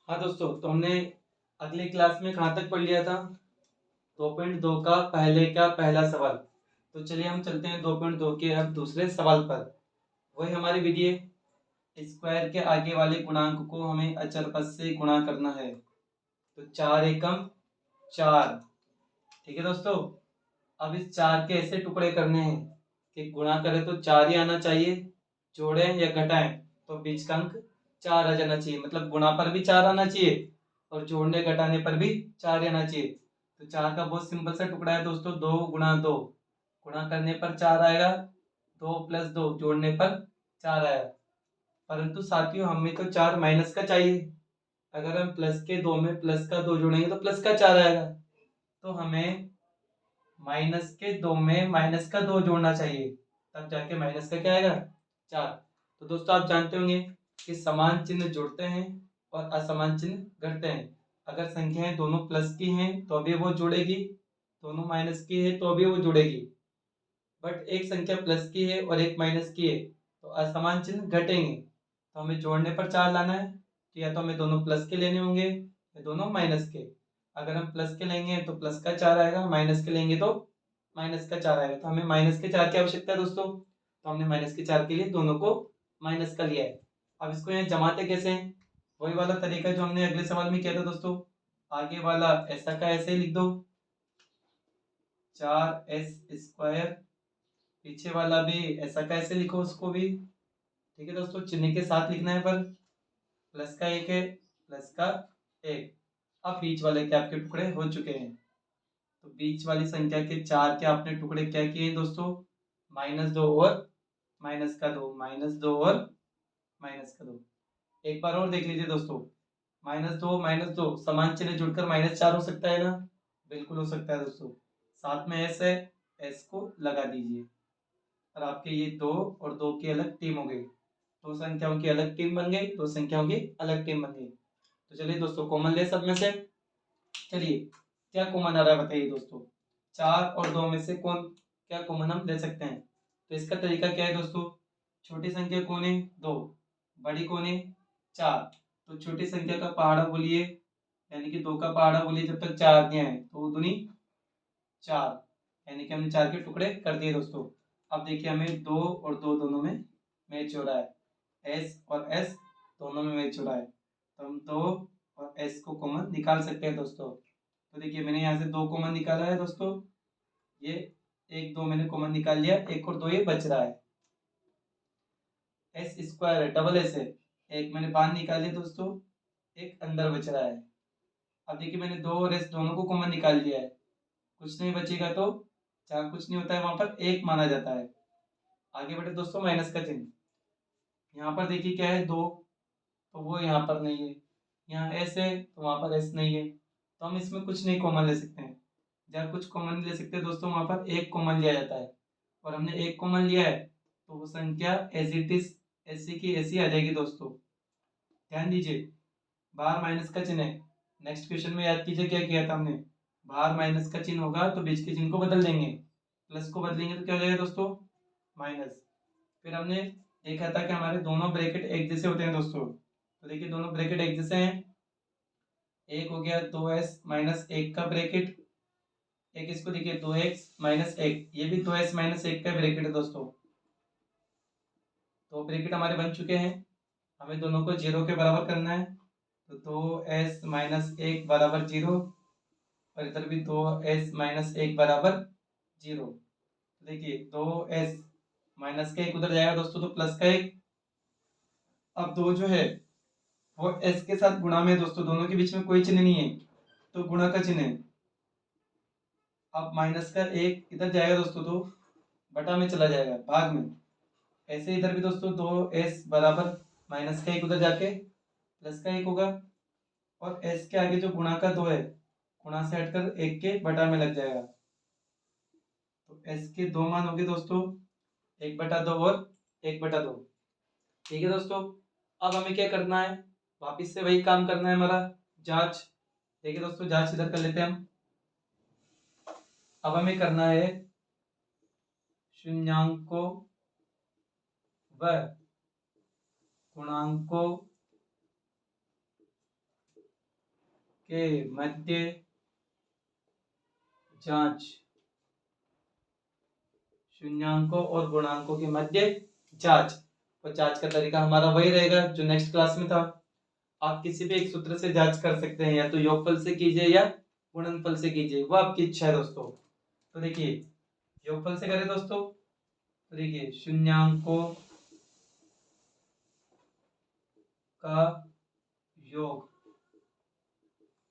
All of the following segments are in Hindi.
हाँ दोस्तों, तो हमने अगली क्लास में कहाँ तक पढ़ लिया था? 2.2 का पहले का पहला सवाल। तो चलिए हम चलते हैं 2.2 के अब दूसरे सवाल पर। वही हमारी विधि है, स्क्वायर के आगे वाले गुणांक को हमें अचर पद से गुणा करना है। तो 4 एकम 4। ठीक है दोस्तों, अब इस 4 के ऐसे टुकड़े करने हैं कि गुणा करें तो 4 ही आना चाहिए, जोड़ें या घटाएं तो बीच का अंक 4 आ जाना चाहिए। मतलब गुणा पर भी 4 आना चाहिए और जोड़ने घटाने पर भी 4 आना चाहिए। तो 4 का बहुत सिंपल सा टुकड़ा है दोस्तों, 2 गुणा 2, गुणा करने पर 4 आएगा, 2 प्लस 2 जोड़ने पर 4 आएगा। परंतु साथियों, हमें तो 4 माइनस का चाहिए। अगर हम प्लस के 2 में प्लस का 2 जोड़ेंगे तो प्लस का 4 आएगा। तो हमें माइनस के 2 में माइनस का 2 जोड़ना चाहिए, तब जाके माइनस का क्या आएगा? 4। तो दोस्तों आप जानते होंगे कि समान चिन्ह जुड़ते हैं और असमान चिन्ह घटते हैं। अगर संख्याएं दोनों प्लस की हैं तो अभी वो जुड़ेगी, दोनों माइनस की है तो अभी वो जुड़ेगी। बट एक संख्या प्लस की है और एक माइनस की है तो असमान चिन्ह घटेंगे। तो हमें जोड़ने पर 4 लाना है, तो या तो हमें दोनों प्लस के लेने होंगे या दोनों माइनस के। अगर हम प्लस के लेंगे तो प्लस का 4 आएगा, माइनस के लेंगे तो माइनस का 4 आएगा। तो हमें माइनस के 4 की आवश्यकता है दोस्तों, तो हमने माइनस के 4 के लिए दोनों को माइनस का लिया है। अब इसको यहाँ जमाते कैसे हैं? वही वाला तरीका जो हमने अगले सवाल में किया था दोस्तों। आगे वाला ऐसा का ऐसे ही लिख दो, 4s²। पीछे वाला भी ऐसा का ऐसे लिखो उसको भी। ठीक है दोस्तों, चिन्ह के साथ लिखना है, पर प्लस का 1 है, प्लस का 1। अब बीच वाले के आपके टुकड़े हो चुके हैं। तो बीच वाली संख्या के 4 के आपने टुकड़े क्या किए हैं दोस्तों? -2 और -2, -2 और -2। एक बार और देख लीजिए दोस्तों, -2 -2 समान चिन्ह जुड़कर -4 हो सकता है ना? बिल्कुल हो सकता है दोस्तों। साथ में एस है, एस को लगा दीजिए और आपके ये 2 और 2 की अलग टीम हो गई। दो संख्याओं की अलग टीम बन गई, दो संख्याओं की अलग टीम बन गई। तो चलिए दोस्तों, कॉमन ले सब में से। चलिए, क्या कॉमन आ रहा है बताइए दोस्तों? 4 और 2 में से कौन क्या कॉमन हम ले सकते हैं? तो इसका तरीका क्या है दोस्तों? छोटी संख्या कौन है? 2। बड़ी कौन है? 4। तो छोटी संख्या का पहाड़ा बोलिए, यानी कि 2 का पहाड़ा बोलिए जब तक 4 नहीं आए, तो दूनी 4, यानी कि हमने 4 के टुकड़े कर दिए दोस्तों। अब देखिए, हमें 2 और 2 दोनों में मैच हो रहा है, एस और एस दोनों में मैच हो रहा है, तो हम 2 और एस को कॉमन निकाल सकते हैं दोस्तों। तो देखिए, मैंने यहाँ से 2 कॉमन निकाला है दोस्तों, ये 1 2 मैंने कॉमन निकाल लिया, 1 और 2 ये बच रहा है। s² है, डबल एस है, एक मैंने बाहर निकाल लिया दोस्तों, एक अंदर बच रहा है। अब देखिए, मैंने 2 और एस दोनों को कॉमन निकाल लिया है, कुछ नहीं बचेगा तो जहाँ कुछ नहीं होता है वहां पर 1 माना जाता है। आगे बढ़े दोस्तों, माइनस का चिन्ह। यहाँ पर देखिए क्या है, 2, तो वो यहाँ पर नहीं है। यहाँ एस है तो वहां पर एस नहीं है, तो हम इसमें कुछ नहीं कॉमन ले सकते हैं। जहाँ कुछ कॉमन नहीं ले सकते दोस्तों, वहां पर एक कॉमन लिया जाता है, और हमने एक कॉमन लिया है तो वो संख्या एज इट इज ऐसी की ऐसी आ जाएगी दोस्तों। ध्यान दीजिए, बाहर माइनस का चिन्ह है। नेक्स्ट क्वेश्चन में याद कीजिए क्या किया था हमने, बाहर माइनस का चिन्ह होगा तो बीच के चिन्ह को बदल देंगे, प्लस को बदलेंगे तो क्या हो जाएगा दोस्तों? माइनस। फिर हमने देखा था कि हमारे दोनों ब्रैकेट एक जैसे होते हैं दोस्तों, तो देखिए दोनों ब्रैकेट एक जैसे हैं। एक हो गया 2s माइनस 1 का ब्रैकेट, एक इसको देखिए 2x माइनस 1, ये भी 2s माइनस 1 का ब्रैकेट है दोस्तों। तो ब्रैकेट हमारे बन चुके हैं, हमें दोनों को 0 के बराबर करना है। तो 2s माइनस 1 बराबर 0, और इधर भी 2s माइनस 1 बराबर 0। तो देखिए 2s माइनस का 1 उधर जाएगा दोस्तों, तो प्लस का 1। अब 2 जो है वो s के साथ गुणा में है दोस्तों, दोनों के बीच में कोई चिन्ह नहीं है, तो गुणा का चिन्ह है। अब माइनस का 1 इधर जाएगा दोस्तों, तो बटा में चला जाएगा, भाग में। ऐसे इधर भी दोस्तों 2s बराबर माइनस का 1 उधर जाके प्लस का 1 होगा, और s के आगे जो गुणा का 2 है, गुणा से हटकर 1 के बटा में लग जाएगा। तो s के 2 मान होंगे दोस्तों, 1/2 और 1/2। ठीक है दोस्तों, अब हमें क्या करना है? वापिस से वही काम करना है हमारा, जांच। देखिए दोस्तों, जांच इधर कर लेते हैं हम। अब हमें करना है शून्यांकों व पूर्णांकों के मध्य जांच, शून्यांकों और गुणांकों के मध्य जांच। और जांच का तरीका हमारा वही रहेगा जो नेक्स्ट क्लास में था। आप किसी भी एक सूत्र से जांच कर सकते हैं, या तो योगफल से कीजिए या गुणनफल से कीजिए, वो आपकी इच्छा है दोस्तों। तो देखिए योगफल से करें दोस्तों, तो देखिए शून्यांकों का योग।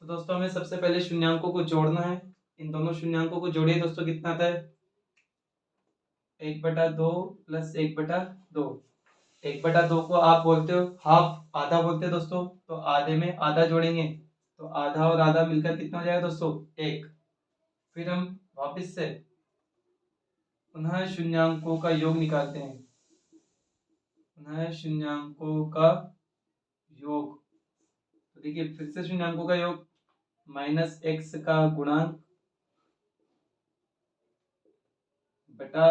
तो दोस्तों हमें सबसे पहले शून्यांकों को जोड़ना है। इन दोनों शून्यांकों को जोड़िए दोस्तों, कितना आता है? 1/2 प्लस 1/2। 1/2 को आप बोलते हो हाफ, आधा बोलते हो दोस्तों, तो आधे में आधा जोड़ेंगे तो आधा और आधा मिलकर कितना हो जाएगा दोस्तों? 1। फिर हम वापस से पुनः शून्यांकों का योग निकालते हैं। पुनः शून्यांकों का योग, तो देखिए फिर से शून्यांकों का योग, -x का गुणांक बटा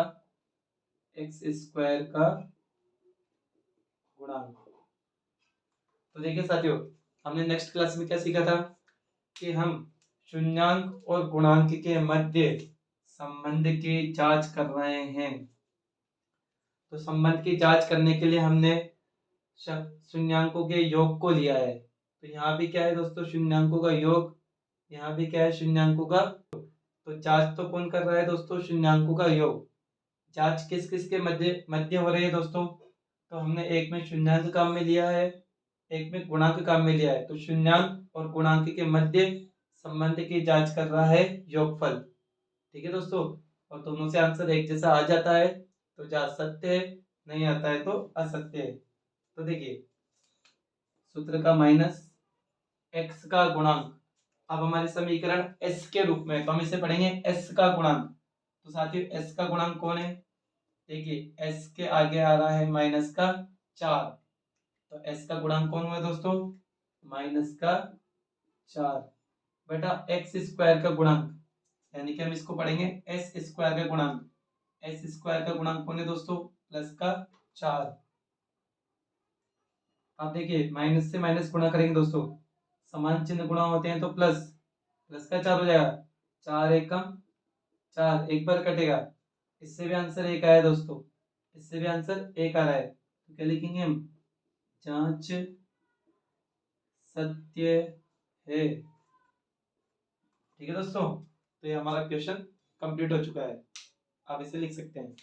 x² का गुणांक। तो देखिए साथियों, हमने नेक्स्ट क्लास में क्या सीखा था कि हम शून्यांक और गुणांक के मध्य संबंध की जांच कर रहे हैं। तो संबंध की जांच करने के लिए हमने शून्यांकों के योग को लिया है। तो यहाँ भी क्या है दोस्तों? शून्यांकों का योग। यहाँ भी क्या है? शून्यांकों का। तो जांच तो कौन कर रहा है दोस्तों? शून्यांकों का योग। जांच किस किस के मध्य मध्य हो रही है दोस्तों? तो हमने एक में शून्यांक काम में लिया है, एक में गुणांक काम में लिया है। तो शून्यांक और गुणांक के मध्य संबंध की जांच कर रहा है योगफल। ठीक है दोस्तों, और दोनों से आंसर एक जैसा आ जाता है तो जांच सत्य है, नहीं आता है तो असत्य है। तो देखिए सूत्र का -x का गुणांक, अब हमारे समीकरण s के रूप में, तो हम इसे पढ़ेंगे s का गुणांक। तो साथियों s का गुणांक कौन है? देखिए s के आगे आ रहा है -4, तो s का गुणांक कौन हुआ दोस्तों? -4 बेटा x² का गुणांक, यानी कि हम इसको पढ़ेंगे s² का गुणांक। s² का गुणांक कौन है दोस्तों? +4। आप देखिए माइनस से माइनस गुणा करेंगे दोस्तों, समान चिन्ह गुणा होते हैं तो प्लस का 4 हो जाएगा। 4 एकम 4, एक बार कटेगा। इससे भी आंसर 1 आया दोस्तों, इससे भी आंसर 1 आ रहा है। तो क्या लिखेंगे हम? जांच सत्य है। ठीक है दोस्तों, तो ये हमारा क्वेश्चन कंप्लीट हो चुका है, आप इसे लिख सकते हैं।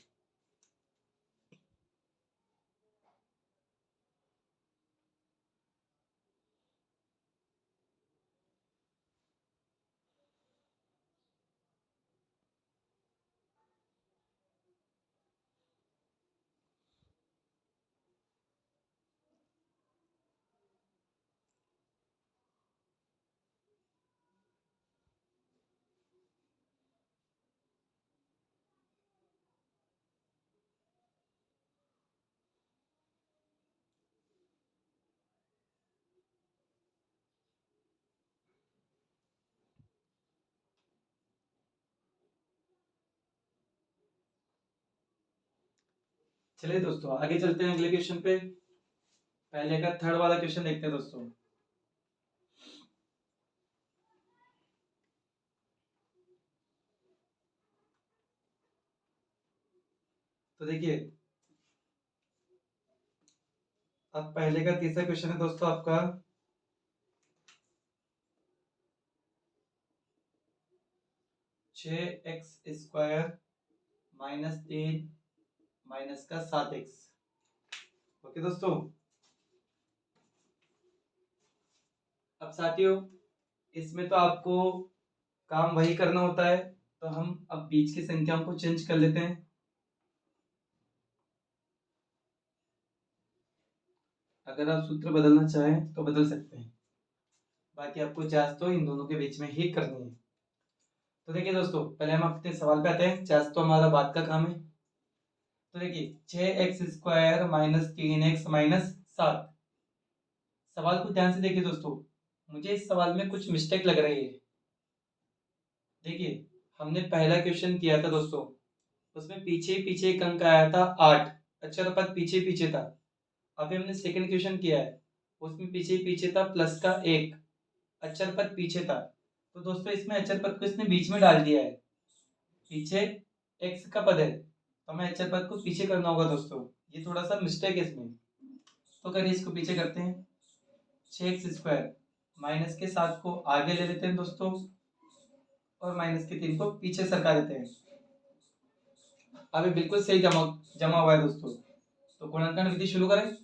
चलिए दोस्तों आगे चलते हैं अगले क्वेश्चन पे। पहले का थर्ड वाला क्वेश्चन देखते हैं दोस्तों। तो देखिए अब पहले का तीसरा क्वेश्चन है दोस्तों आपका, 6x² -3 का 7x। ओके दोस्तों, अब साथियों इसमें तो आपको काम वही करना होता है, तो हम अब बीच की संख्याओं को चेंज कर लेते हैं। अगर आप सूत्र बदलना चाहें तो बदल सकते हैं, बाकी आपको जांच तो इन दोनों के बीच में ही करनी है। तो देखिए दोस्तों पहले हम अपने सवाल पे आते हैं, जांच तो हमारा बात का काम है। तो देखिए 6x² -3x -7। सवाल को ध्यान से देखिए दोस्तों, मुझे इस सवाल में कुछ मिस्टेक लग रही है। देखिए हमने पहला क्वेश्चन किया था दोस्तों, उसमें पीछे पीछे एक अंक आया था 8, अक्षर पद पीछे पीछे था। अभी हमने सेकंड क्वेश्चन किया है, उसमें पीछे पीछे था +1। अचर पद पीछे था, तो दोस्तों इसमें अचर पद को इसने बीच में डाल दिया है। पीछे x का पद है तो हमें अचर पद को पीछे करना होगा दोस्तों, ये थोड़ा सा मिस्टेक है इसमें। तो करिए इसको पीछे करते हैं। 6x² माइनस के 7 को आगे ले लेते हैं दोस्तों, और माइनस के 3 को पीछे सरका देते हैं। अभी बिल्कुल सही जमा जमा हुआ है दोस्तों। तो गुणनखंड विधि शुरू करें।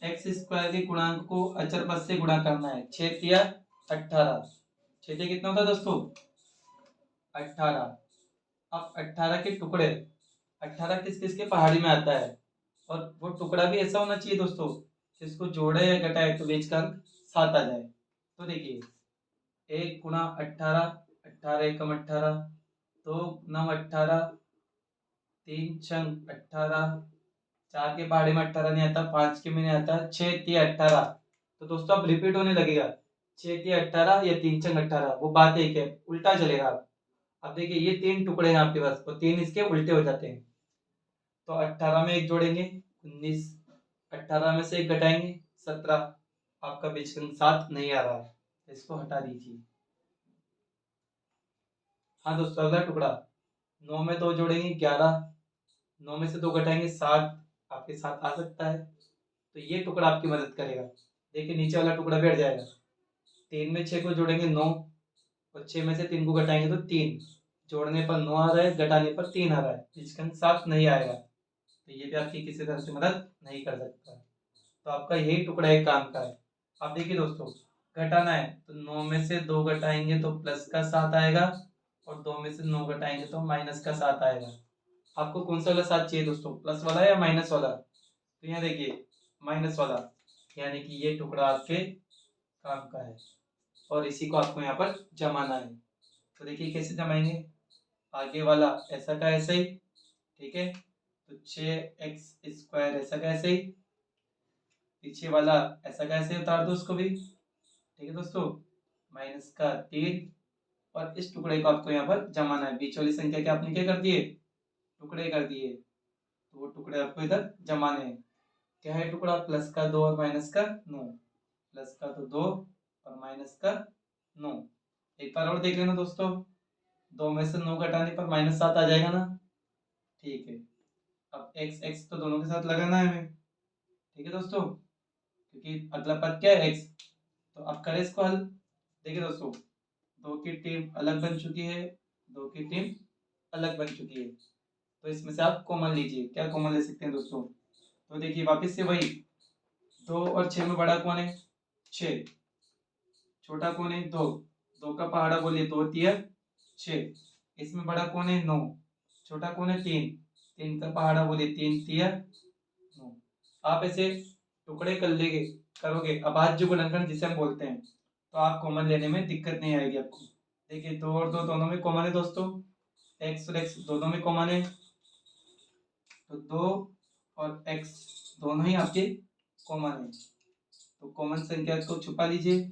x² के गुणांक को अचर पद से गुणा करना है। 6 तिया 18, 6 तिया कितना होता है दोस्तों 18। अब 18 के टुकड़े, 18 किस किस के पहाड़ी में आता है, और वो टुकड़ा भी ऐसा होना चाहिए दोस्तों जिसको जोड़े या घटाए तो बीच का अंक 7 आ जाए। तो देखिए 1 गुणा 18, 18 एकम 18, 2 9 18, 3 छंग 18, 4 के पहाड़े में 18 नहीं आता, 5 के में नहीं आता, 6 तिया 18। तो दोस्तों अब रिपीट होने लगेगा, 6 तिया 18 या 3 छंग 18, वो बात एक है, उल्टा चलेगा। अब देखिए ये 3 टुकड़े हैं आपके पास, तो 3 इसके उल्टे हो जाते हैं। तो 18 में 1 जोड़ेंगे 19, 18 में से 1 घटाएंगे 17, आपका बीच का अंक 7 नहीं आ रहा है, इसको हटा दीजिए। हाँ दोस्तों अगला टुकड़ा, 9 में 2 जोड़ेंगे 11, 9 में से 2 घटाएंगे 7, आपके 7 आ सकता है। तो ये टुकड़ा आपकी मदद करेगा। देखिए नीचे वाला टुकड़ा भी हट जाएगा। 3 में 6 को जोड़ेंगे 9, और 6 में से 3 को घटाएंगे तो 3, जोड़ने पर 9 आ रहा है, घटाने पर 3 आ रहा है, बीच का अंक 7 नहीं आएगा। तो ये भी आपकी किसी तरह से मदद नहीं कर सकता। तो आपका यही टुकड़ा एक काम का है। अब देखिए दोस्तों घटाना है तो 9 में से 2 घटाएंगे तो प्लस का 7 आएगा, और 2 में से 9 घटाएंगे तो माइनस का 7 आएगा। आपको कौन सा वाला 7 चाहिए दोस्तों, प्लस वाला या माइनस वाला? तो यहाँ देखिए माइनस वाला, यानी कि ये टुकड़ा आपके काम का है, और इसी को आपको यहाँ पर जमाना है। तो देखिए कैसे जमाएंगे, आगे वाला ऐसा का ऐसा ही, ठीक है। तो 6x² ऐसा का ऐसे ही, पीछे वाला ऐसा का ऐसे उतार दो उसको भी, ठीक है दोस्तों। माइनस का 3, और इस टुकड़े को आपको यहाँ पर जमाना है। बीच वाली संख्या के आपने क्या कर दिए, टुकड़े कर दिए, तो वो टुकड़े आपको इधर जमाने हैं। क्या है टुकड़ा, प्लस का 2 और माइनस का 9, प्लस का तो 2 और माइनस का 9। एक बार और देख लेना दोस्तों, 2 में से 9 घटाने पर माइनस 7 आ जाएगा ना, ठीक है। अब x x तो दोनों के साथ लगाना है हमें, ठीक है दोस्तों, क्योंकि अगला पद क्या है x। तो अब करें इसको हल। देखिए दोस्तों 2 की टीम अलग बन चुकी है, 2 की टीम अलग बन चुकी है, तो इसमें से आप कॉमन लीजिए। क्या कॉमन ले सकते हैं दोस्तों, तो देखिए वापस से वही, 2 और 6 में बड़ा कौन है 6, छोटा कौन है 2, 2 का पहाड़ा बोलिए 2 तिया 6, इसमें बड़ा कौन है 9, छोटा कौन है 3, 3 का पहाड़ा बोलिए 3 तिया 9। आप ऐसे टुकड़े कर लेंगे करोगे अभाज्य गुणनखंड जिसे हम बोलते हैं, तो आप कॉमन लेने में दिक्कत नहीं आएगी आपको। देखिए 2 और 2 दोनों में कॉमन है दोस्तों, x और x दोनों में कॉमन है, तो 2 और x दोनों ही आपके कॉमन है। तो कॉमन संख्या को छुपा लीजिए,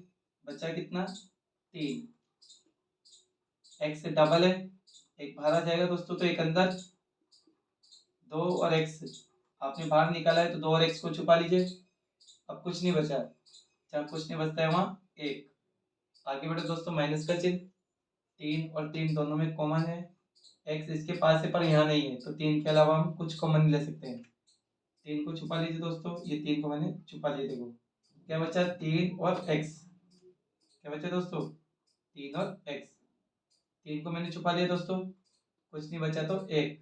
बचा कितना 3, x डबल है, एक बाहर आ जाएगा दोस्तों तो एक अंदर, 2 और x आपने बाहर निकाला है तो 2 और x को छुपा लीजिए। अब कुछ नहीं बचा, जहाँ कुछ नहीं बचता है वहाँ 1। आगे बढ़े दोस्तों, माइनस का चिन्ह, 3 और 3 दोनों में कॉमन है, x इसके पास है पर यहाँ नहीं है, तो 3 के अलावा हम कुछ कॉमन ले सकते हैं। 3 को छुपा लीजिए दोस्तों, ये 3 को मैंने छुपा लिया। देखो क्या बचा 3 और x, क्या बचा दोस्तों 3 और x, 3 को मैंने छुपा लिया दोस्तों, कुछ नहीं बचा तो 1,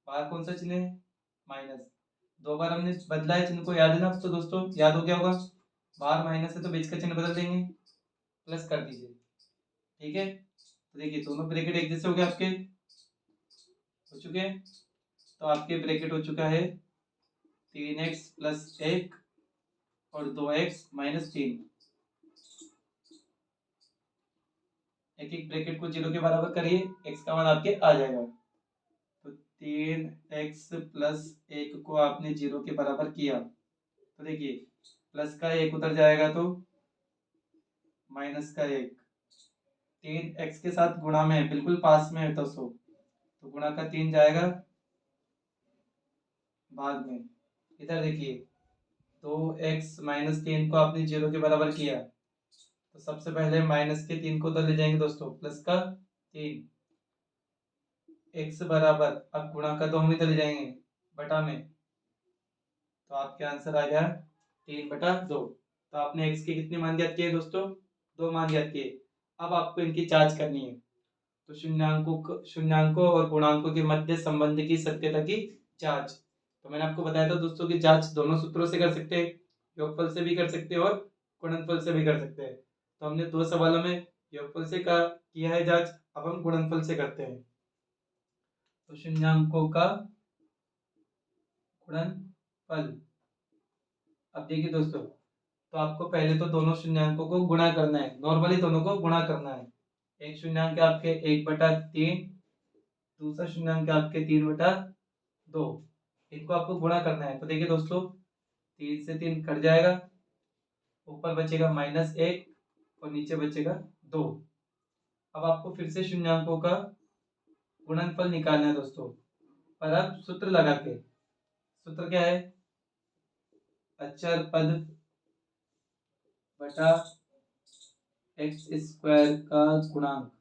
बाहर कौन सा चिन्ह है माइनस, 2 बार हमने बदला है चिन्ह को, याद है ना तो दोस्तों, याद हो गया होगा, बाहर माइनस है तो बीच का चिन्ह बदल देंगे, प्लस कर दीजिए, ठीक है। तो देखिए दोनों ब्रैकेट एक जैसे हो गए आपके, हो चुके हैं। तो आपके ब्रैकेट हो चुका है 3x प्लस 1 और 2x माइनस 3। एक एक ब्रैकेट को 0 के बराबर करिए, x का मान आपके आ जाएगा। तो 3x प्लस 1 को आपने 0 के बराबर किया, तो देखिए प्लस का 1 उतर जाएगा तो माइनस का 1, 3x के साथ गुणा में बिल्कुल पास में है तो गुणा का 3 जाएगा भाग में। इधर देखिए 2x माइनस 3 को आपने 0 के बराबर किया, तो सबसे पहले माइनस के 3 को तो ले जाएंगे दोस्तों, प्लस का 3, x बराबर, अब गुणा का 2 हम इधर ले जाएंगे बटा में, तो आपके आंसर आ गया 3/2। तो आपने x के कितने मान ज्ञात किए दोस्तों? 2 मान ज्ञात किए। अब आपको इनकी जांच करनी है। तो शून्यांकों और पूर्णांकों के मध्य संबंध की सत्यता की जांच। तो मैंने आपको बताया था दोस्तों कि जांच दोनों सूत्रों से कर सकते हैं, योगफल से भी कर सकते हैं और गुणनफल से भी कर सकते हैं। तो हमने 2 सवालों में योगफल से किया है जांच, अब हम गुणनफल से करते हैं। तो शून्यांकों का गुणनफल, अब देखिए दोस्तों, तो आपको पहले तो दोनों शून्यांकों को गुणा करना है, नॉर्मली दोनों को गुणा करना है। एक शून्यांक आपके 1/3, दूसरा शून्यांक आपके 3/2, इनको आपको गुणा करना है। तो देखिए दोस्तों, 3 से 3 कट जाएगा, ऊपर बचेगा -1 और नीचे बचेगा 2। अब आपको फिर से शून्यांकों का गुणनफल निकालना है दोस्तों, पर अब सूत्र लगा के। सूत्र क्या है? अचर पद बटा x² का गुणांक।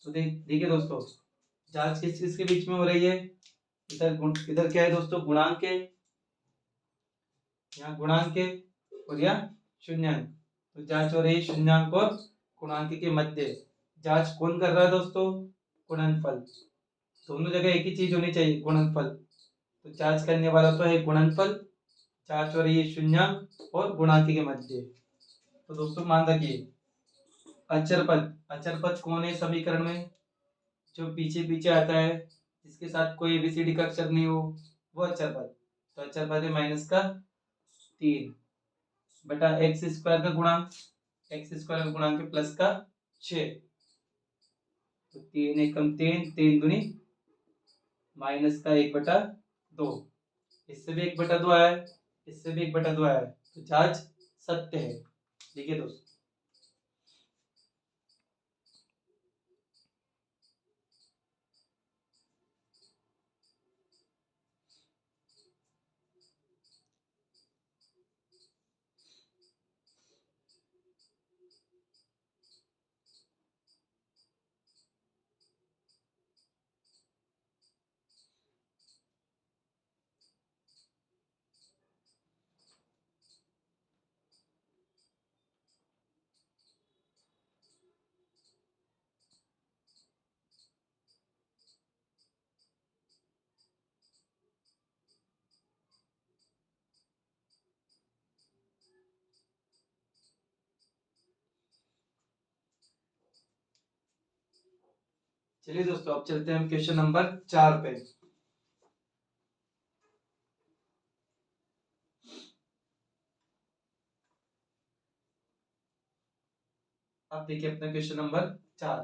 तो देखिए दोस्तों, जांच किस चीज के बीच में हो रही है? इधर क्या है दोस्तों? गुणांक है, यहाँ गुणांक है और यहाँ शून्यांक। तो जांच हो रही है शून्यांक और गुणांक के मध्य। जांच कौन कर रहा है दोस्तों? गुणनफल। दोनों जगह एक ही चीज होनी चाहिए, गुणनफल। तो जांच करने वाला तो है गुणनफल, जांच हो रही है शून्यांक और गुणांक के मध्य। तो दोस्तों मान रखिए, अचर पद कौन है समीकरण में? जो पीछे पीछे आता है, जिसके साथ कोई एबीसीडी का अक्षर नहीं हो, वो अचर पद। तो अचर पद है -3 बटा x² का गुणांक, x² का गुणांक है प्लस का 6। तो 3 एकम 3, 3 दूनी -1/2। इससे भी 1/2 आया है, इससे भी 1/2 आया है। तो जांच सत्य है। देखिए दोस्तों, चलिए दोस्तों, अब चलते हैं हम क्वेश्चन नंबर 4 पे। अब देखिए अपना क्वेश्चन नंबर 4।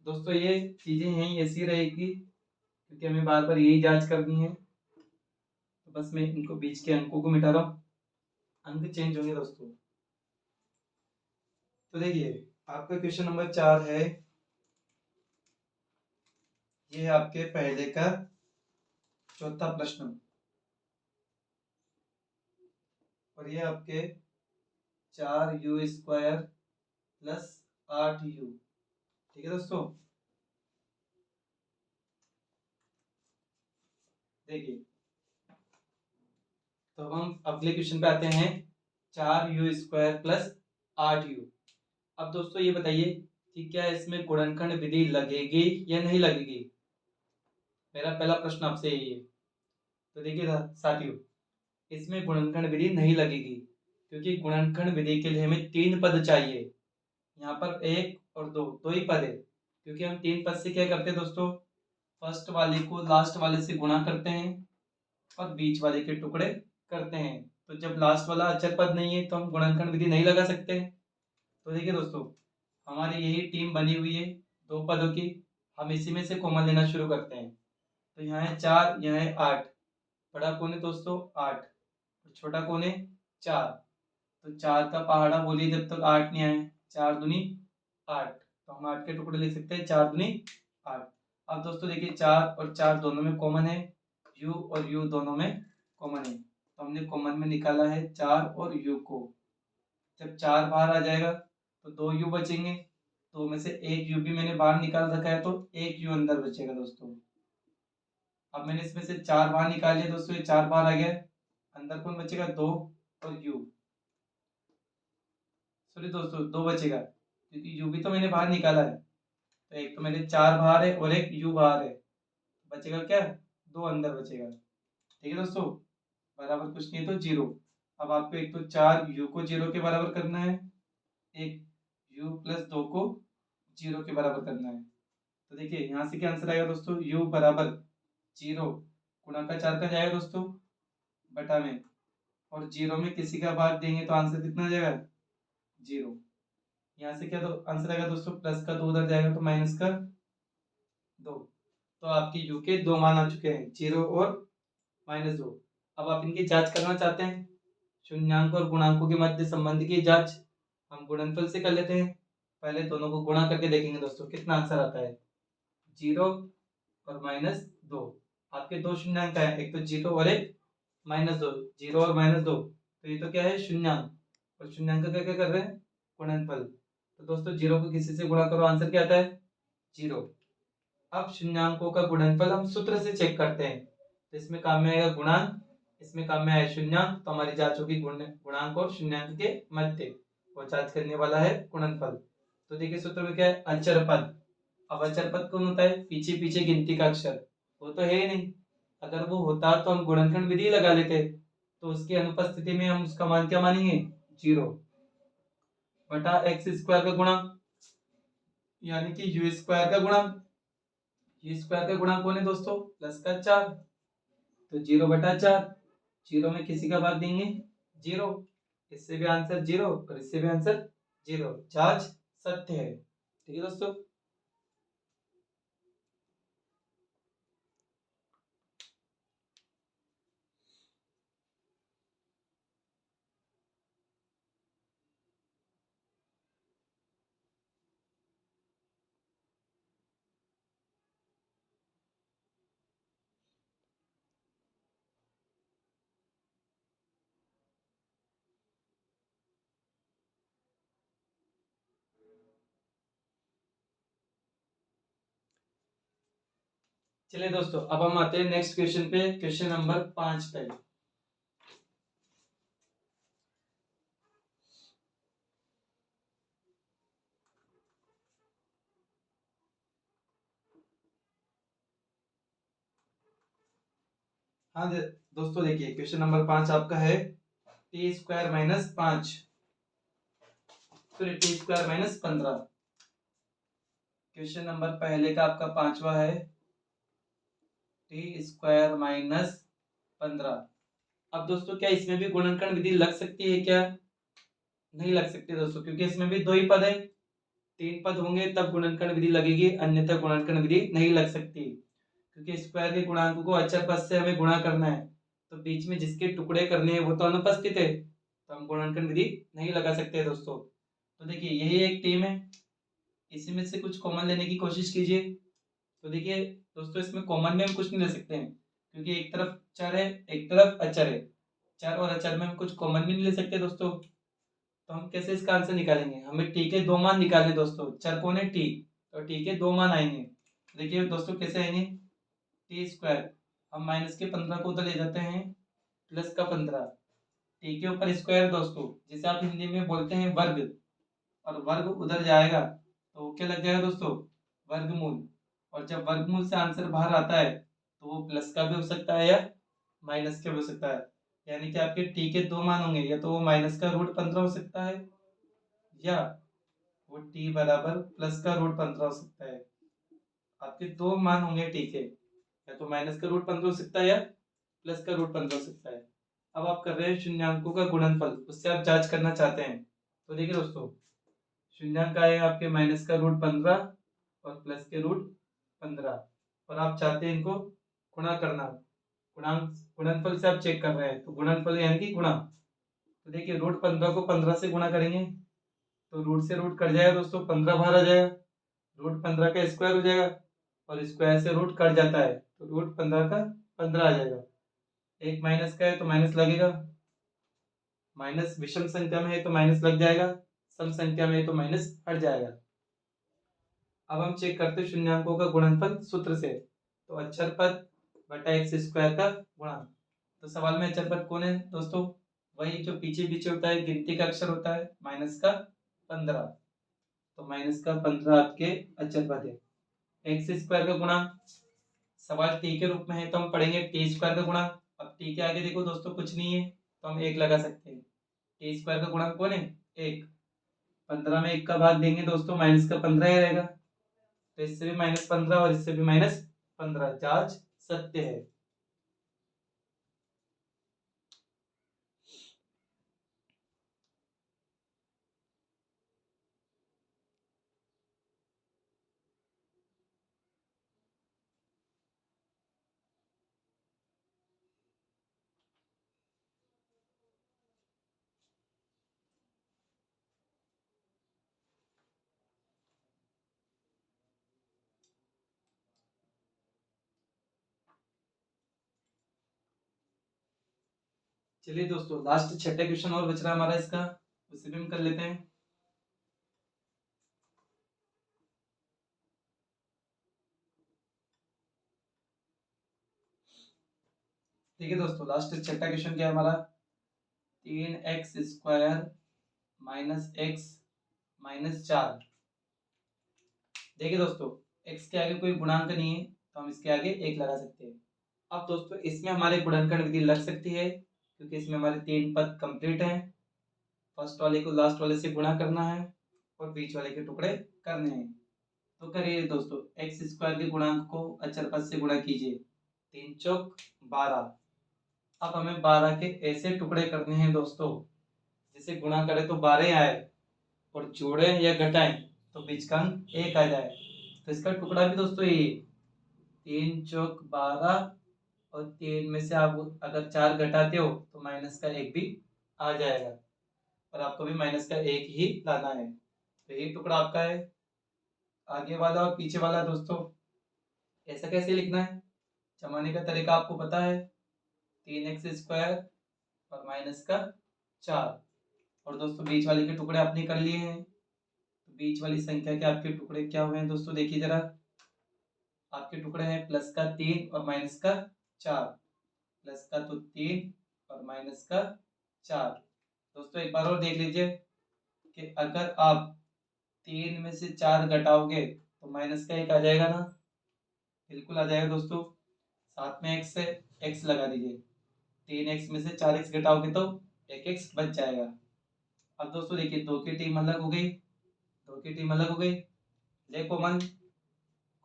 दोस्तों ये चीजें यहीं ऐसी रहेगी, क्योंकि हमें बार बार यही जांच करनी है। तो बस मैं इनको बीच के अंकों को मिटा रहा हूँ, अंक चेंज होंगे दोस्तों। तो देखिए, आपका क्वेश्चन नंबर 4 है, ये आपके पहले का चौथा प्रश्न, और ये आपके 4u² प्लस 8u। ठीक है दोस्तों, देखिए, तो हम अगले क्वेश्चन पे आते हैं, 4u² प्लस 8u। अब दोस्तों ये बताइए कि क्या इसमें गुणनखंड विधि लगेगी या नहीं लगेगी? मेरा पहला प्रश्न आपसे यही है। तो देखिए साथियों, इसमें गुणनखंड विधि नहीं लगेगी, क्योंकि गुणनखंड विधि के लिए हमें 3 पद चाहिए। यहाँ पर 1 और 2, 2 ही पद है, क्योंकि हम 3 पद से क्या करते हैं दोस्तों? फर्स्ट वाले को लास्ट वाले से गुणा करते हैं और बीच वाले के टुकड़े करते हैं। तो जब लास्ट वाला अचर पद नहीं है, तो हम गुणनखंड विधि नहीं लगा सकते। तो देखिए दोस्तों, हमारी यही टीम बनी हुई है 2 पदों की, हम इसी में से कॉमन लेना शुरू करते हैं। तो यहाँ है 4, यहाँ है 8। बड़ा कौन है दोस्तों? 8। छोटा कौन है? 4। तो 4 का पहाड़ा बोलिए जब तक 8 नहीं आए। 4 दूनी 8, तो हम 8 के टुकड़े लिख सकते हैं, 4 दूनी 8। अब दोस्तों देखिए, 4 और 4 दोनों में कॉमन है, u और u दोनों में कॉमन है। तो हमने कॉमन में निकाला है 4 और u को। जब 4 बाहर आ जाएगा तो 2 u बचेंगे, तो में से एक u भी मैंने बाहर निकाल रखा है, तो एक u अंदर बचेगा दोस्तों। अब मैंने इसमें से 4 बाहर निकाल लिया दोस्तों, ये 4 बाहर आ गया, अंदर कौन बचेगा 2 और u, सॉरी दोस्तों 2 बचेगा क्योंकि u भी तो मैंने बाहर निकाला है। तो एक तो मेरे 4 बाहर है और एक u बाहर है, बचेगा क्या 2 अंदर बचेगा। ठीक है दोस्तों, बराबर कुछ नहीं तो 0। अब आपको एक तो 4 u को 0 के बराबर करना है, एक u प्लस 2 को 0 के बराबर करना है। तो देखिए यहाँ से क्या आंसर आएगा दोस्तों, u बराबर 0 गुणा का 4 का जाएगा दोस्तों बटा में, और 0 में किसी का भाग देंगे तो आंसर कितना आ जाएगा 0। यहाँ से क्या तो आंसर आएगा दोस्तों, प्लस का 2 उधर जाएगा तो माइनस का 2। तो आपके u के 2 मान आ चुके हैं, 0 और -2। अब आप इनकी जांच करना चाहते हैं, शून्यांक और गुणांकों के मध्य संबंध की जांच हम गुणनफल से कर लेते हैं। पहले दोनों को गुणा करके देखेंगे दोस्तों कितना आंसर आता है। 0 और -2, आपके दो शून्यांक है, एक तो 0 और एक -2, 0 और -2, तो ये तो क्या है शून्यांक, और शून्यांक का क्या कर रहे हैं गुणनफल। तो दोस्तों 0 को किसी से गुणा करो, आंसर क्या आता है 0। अब शून्यांकों का गुणनफल हम सूत्र से चेक करते हैं, तो इसमें काम में आएगा गुणांक, इसमें काम में आए शून्यांक, तो हमारी जांच होगी गुणांक और शून्यांक के मध्य, वो जांच करने वाला है गुणनफल। तो देखिए सूत्र में क्या है अचर पद। अब अचर पद कौन होता है, पीछे पीछे गिनती का अक्षर, वो तो है ही नहीं। अगर वो होता तो हम गुणनखंड विधि लगा लेते, तो उसकी अनुपस्थिति में हम उसका मान क्या मानेंगे 0 बटा एक्स स्क्वायर का गुणा, यानी कि यू स्क्वायर का गुणा। यू स्क्वायर का गुणा कौन है दोस्तों, प्लस का 4, तो 0 बटा 4, 0 में किसी का भाग देंगे 0, इससे भी आंसर 0 और इससे भी आंसर 0, जांच सत्य है। ठीक है दोस्तों, चलिए दोस्तों अब हम आते हैं नेक्स्ट क्वेश्चन पे, क्वेश्चन नंबर 5 पे। हाँ दोस्तों देखिए क्वेश्चन नंबर 5 आपका है T square minus 5, sorry T square minus 15। Question number पहले का आपका 5वां है टी स्क्वायर माइनस 15। अब दोस्तों क्या इसमें भी गुणनखंड विधि लग सकती है क्या, नहीं लग सकती दोस्तों, क्योंकि इसमें भी 2 ही पद है, 3 पद होंगे तब गुणनखंड विधि लगेगी, अन्यथा गुणनखंड विधि नहीं लग सकती, क्योंकि स्क्वायर के गुणांक को अचर पद से हमें गुणा करना है, तो बीच में जिसके टुकड़े करने हैं वो तो अनुपस्थित है, तो हम गुणनखंड विधि नहीं लगा सकते दोस्तों। तो देखिए यही एक टीम है, इसी में से कुछ कॉमन लेने की कोशिश कीजिए। तो देखिए दोस्तों इसमें कॉमन में हम कुछ नहीं ले सकते हैं, क्योंकि एक तरफ चर है एक तरफ अचर है, चर और अचर में हम कुछ कॉमन भी नहीं ले सकते दोस्तों। तो हम कैसे इसका आंसर निकालेंगे, हमें टी के 2 मान निकालने दोस्तों, चर कौन है टी, तो टी के 2 मान आएंगे। देखिए दोस्तों कैसे आएंगे, टी स्क्वायर हम माइनस के 15 को उधर ले जाते हैं, प्लस का 15, टी के ऊपर स्क्वायर दोस्तों, जिसे आप हिंदी में बोलते हैं वर्ग, और वर्ग उधर जाएगा तो क्या लग जाएगा दोस्तों वर्गमूल, और जब वर्गमूल से आंसर बाहर आता है तो वो प्लस का भी हो सकता है या माइनस का भी हो सकता है, यानी कि आपके टी के 2 मान होंगे, या तो वो माइनस का रूट 15 हो सकता है, या वो टी बराबर प्लस का रूट 15 हो सकता है। आपके 2 मान होंगे टी के, या तो माइनस का रूट 15 हो सकता है या प्लस का रूट 15 हो सकता है। अब आप कर रहे हैं शून्यांकों का गुणनफल, उससे आप जांच करना चाहते हैं। तो देखिए दोस्तों शून्यांक आए आपके माइनस का रूट 15 और प्लस के रूट 15, और आप चाहते हैं इनको गुणा करना, गुणांक गुणनफल से आप चेक कर रहे हैं, तो गुणनफल यानी कि गुणा। तो देखिए रूट 15 को 15 से गुणा करेंगे तो रूट से रूट कट जाएगा दोस्तों, 15 बाहर आ जाएगा, रूट 15 का स्क्वायर हो जाएगा, और स्क्वायर से रूट कट जाता है तो रूट 15 का 15 आ जाएगा। एक माइनस का है तो माइनस लगेगा, माइनस विषम संख्या में है तो माइनस लग जाएगा, सम संख्या में है तो माइनस हट जाएगा। अब हम चेक करते हैं शून्यांकों का गुणनफल सूत्र से। तो अक्षर पद बटा एक्स स्क्वायर का गुणा। तो सवाल में अक्षर पद कौन है दोस्तों? वही जो पीछे पीछे होता है, गिनती का अक्षर होता है, माइनस का 15। तो माइनस का 15 आपके अक्षर पद है। एक्स स्क्वायर का गुणा, सवाल टी के रूप में है तो हम पढ़ेंगे टी स्क्वायर का गुणा। अब टी के आगे देखो दोस्तों कुछ नहीं है तो हम एक लगा सकते हैं। टी स्क्वायर का गुणा कौन है? एक। 15 में एक का भाग देंगे दोस्तों, माइनस का 15 ही रहेगा। तो इससे भी -15 और इससे भी -15, जांच सत्य है। चलिए दोस्तों, लास्ट छठा क्वेश्चन और बच रहा है हमारा इसका, उसे भी हम कर लेते हैं। ठीक है दोस्तों, लास्ट छठा क्वेश्चन क्या है हमारा? 3x² - x - 4। देखिए दोस्तों, x के आगे कोई गुणांक नहीं है तो हम इसके आगे एक लगा सकते हैं। अब दोस्तों इसमें हमारे गुणनखंड विधि लग सकती है क्योंकि इसमें हमारे 3 पद कंप्लीट हैं। फर्स्ट वाले को लास्ट वाले से गुणा करना है और बीच वाले के टुकड़े करने हैं। तो करिए दोस्तों, x² के गुणांक को अचर पद से गुणा कीजिए। 3 चौक 12। अब हमें 12 के ऐसे टुकड़े करने हैं दोस्तों, जिसे गुणा करें तो 12 आए और जोड़े या घटाएं तो बीच का अंक 1 आ जाए। तो इसका टुकड़ा भी दोस्तों ये 3 चौक 12, और 3 में से आप अगर 4 घटाते हो तो माइनस का 1 भी आ जाएगा, और आपको भी माइनस का 1 ही लाना है। तो ये टुकड़ा आपका है। आगे वाला और पीछे वाला दोस्तों ऐसा कैसे लिखना है? जमाने का तरीका आपको पता है, 3x² और माइनस का 4। और दोस्तों बीच वाले के टुकड़े आपने कर लिए हैं, तो बीच वाली संख्या के आपके टुकड़े क्या हुए हैं दोस्तों? देखिए जरा, आपके टुकड़े हैं प्लस का 3 और माइनस का 4। प्लस का तो 3 और माइनस का 4। दोस्तों एक बार और देख लीजिए कि अगर आप 3 में से 4 घटाओगे तो माइनस का 1 आ जाएगा ना? बिल्कुल आ जाएगा दोस्तों। साथ में x है, x लगा दीजिए। 3x में से 4x घटाओगे तो 1x बच जाएगा। अब दोस्तों देखिए, 2 की टीम अलग हो गई, 2 की टीम अलग हो गई। ले कॉमन,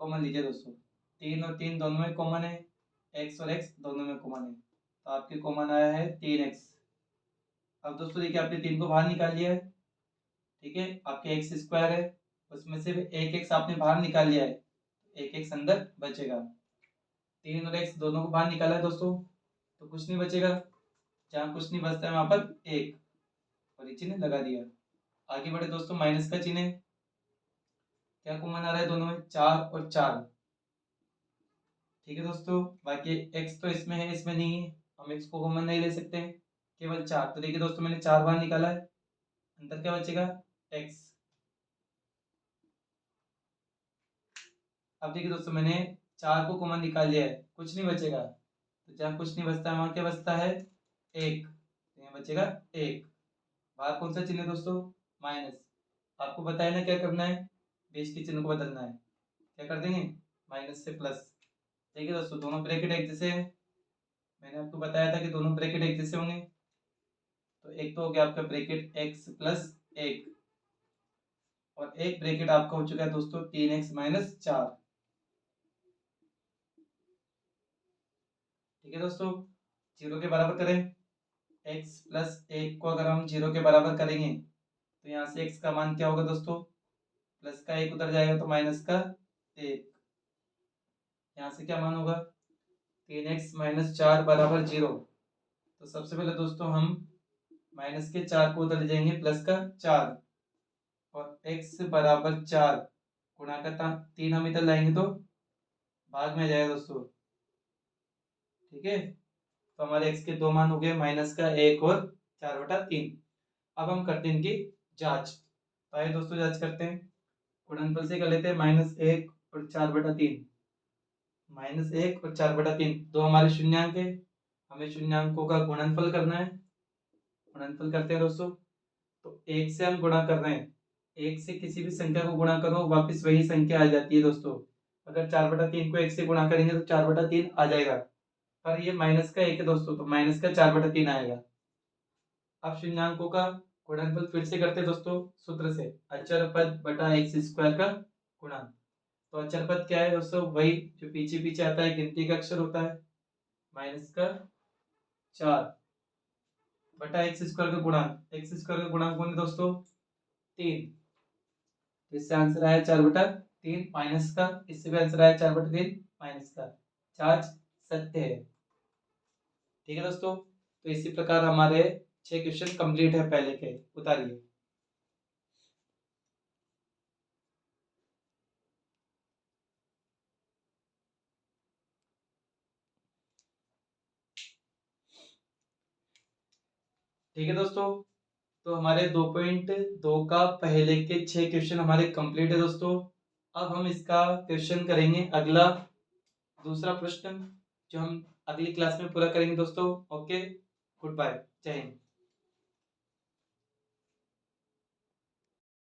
कॉमन लीजिए दोस्तों। 3 और 3 दोनों में कॉमन है, x और x दोनों में कॉमन है, तो आपके कॉमन आया है 3x। अब दोस्तों देखिए, आपने 3 को बाहर निकाल लिया है, ठीक है। आपके x² है, उसमें से भी 1x आपने बाहर निकाल लिया है, 1x अंदर बचेगा। 3 और x दोनों को बाहर निकाला है दोस्तों, तो कुछ नहीं बचेगा। जहाँ कुछ नहीं बचता है वहां पर 1, और ये चिन्ह लगा दिया। आगे बढ़े दोस्तों, माइनस का चिन्ह है। क्या कॉमन आ रहा है दोनों में? 4 और 4। ठीक है दोस्तों, बाकी x तो इसमें है, इसमें नहीं है, हम x को कॉमन नहीं ले सकते, केवल 4। तो देखिए दोस्तों, मैंने 4 बाहर निकाला है, अंदर क्या बचेगा? x। अब देखिए दोस्तों, मैंने 4 को कॉमन निकाल लिया है, कुछ नहीं बचेगा। तो जहाँ कुछ नहीं बचता है वहां क्या बचता है? 1। तो यहाँ बचेगा 1। बाहर कौन सा चिन्ह है दोस्तों? माइनस। आपको बताया ना क्या करना है, बेस के चिन्ह को बदलना है। क्या कर देंगे? माइनस से प्लस। देखिए दोस्तों, दोनों ब्रैकेट एक जैसे हैं, मैंने आपको बताया था कि दोनों ब्रैकेट एक जैसे होंगे। तो एक तो हो गया आपका ब्रैकेट x + 1, और एक ब्रैकेट आपका हो चुका है दोस्तों 3x - 4। ठीक है दोस्तों, 0 के बराबर करें। x + 1 को अगर हम 0 के बराबर करेंगे तो यहाँ से x का मान क्या होगा दोस्तों? प्लस का 1 उधर जाएगा तो माइनस का 1। यहाँ से क्या मान होगा? 3x - 4 = 0। तो सबसे पहले दोस्तों हम माइनस के 4 को उधर ले जाएंगे, प्लस का 4, और x = 4 गुणा का 3 हम इधर लाएंगे तो भाग में आ जाएगा दोस्तों। ठीक है, तो हमारे x के 2 मान हो गए, माइनस का 1 और 4/3। अब हम करते हैं इनकी जांच। तो आइए दोस्तों जांच करते हैं। गुणनफल से कर लेते हैं, -1 और 4/3। -1 और 4/3 दो हमारे शून्यांक है, हमें शून्यांकों का गुणनफल करना है। गुणनफल करते हैं दोस्तों। तो 1 से हम गुणा कर रहे हैं, 1 से किसी भी संख्या को गुणा करो वापस वही संख्या आ जाती है दोस्तों। अगर 4/3 को 1 से गुणा करेंगे तो 4/3 आ जाएगा, पर ये माइनस का 1 है दोस्तों, तो माइनस का 4/3 आएगा। अब शून्यांकों का गुणनफल फिर से करते हैं दोस्तों सूत्र से, अचर पद बटा एक्स स्क्वायर का गुणन। तो अचर पद क्या है दोस्तों, वही जो पीछे पीछे आता है, गिनती का अक्षर होता है, -4 बटा एक्स स्क्वायर का गुणांक। एक्स स्क्वायर का गुणांक कौन है दोस्तों, 3। तो इससे आंसर आया 4/3 माइनस का, इससे भी आंसर आया 4/3 माइनस का। जांच सत्य है। ठीक है दोस्तों, तो इसी प्रकार हमारे 6 क्वेश्चन कंप्लीट है पहले के। उतारिए। ठीक है दोस्तों, तो हमारे 2.2 का पहले के 6 क्वेश्चन हमारे कंप्लीट है दोस्तों। अब हम इसका क्वेश्चन करेंगे अगला, दूसरा प्रश्न, जो हम अगली क्लास में पूरा करेंगे दोस्तों। ओके, गुड बाय, जय हिंद।